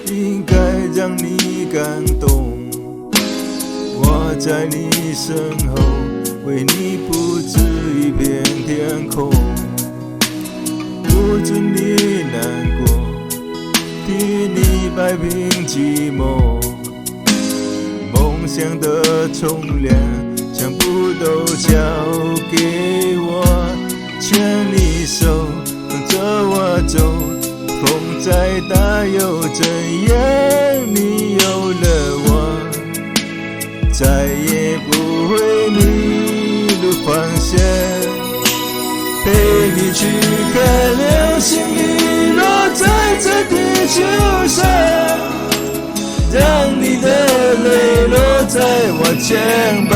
应该让你感动。我在你身后，为你布置一片天空，不准你难过，替你摆平寂寞。梦想的重量全部都交给我，牵你手，跟着我走。风再大又怎样？你有了我，再也不会迷路方向。陪你去看流星雨落在这地球上，让你的泪落在我肩膀。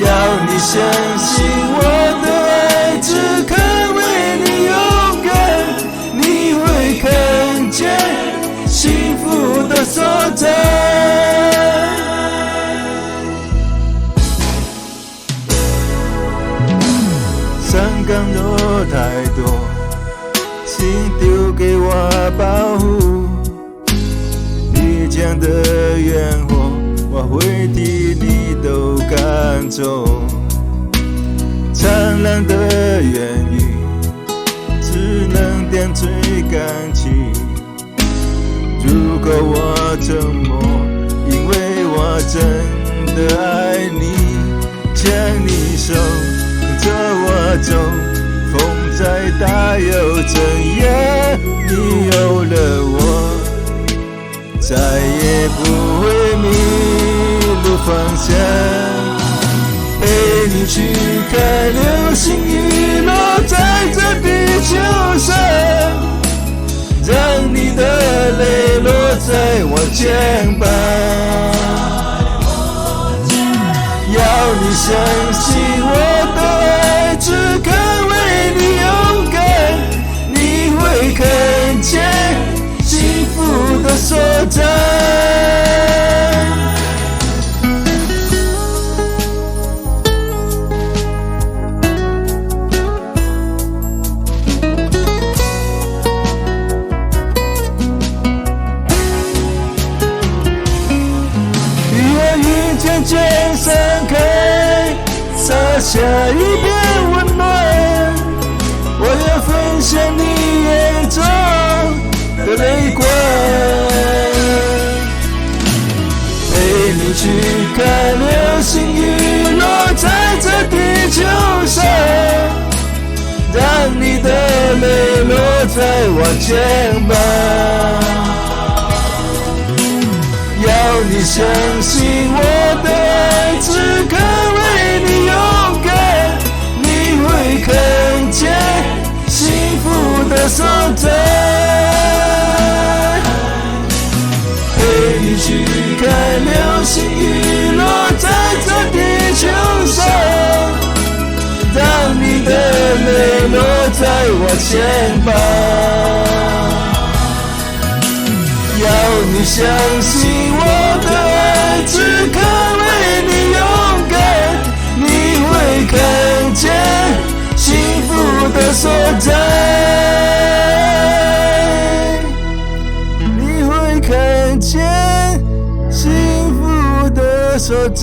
要你相信我的爱只肯为你勇敢，你会看见幸福的所在。山岗路太多，请丢给我保护。你讲的怨火，我会替你都赶走。灿烂的言语，只能点缀感情。如果我沉默，因为我真的爱你，牵你手，跟着我走。风再大又怎样？你有了我，再也不会迷路方向。陪你去看流星雨落在这地球上，让你的泪落在我肩膀。要你相信我的爱只肯为你勇敢，你会看见幸福的所在。渐渐散开，洒下一片温暖。我要分享你眼中的泪光，陪你去看流星雨落在这地球上，让你的泪落在我肩膀。要你相信我的爱只肯为你勇敢，你会看见幸福的所在。陪你去看流星雨落在这地球上，让你的泪落在我肩膀。要你相信我的爱只肯为你勇敢，你会看见幸福的所在，你会看见幸福的所在。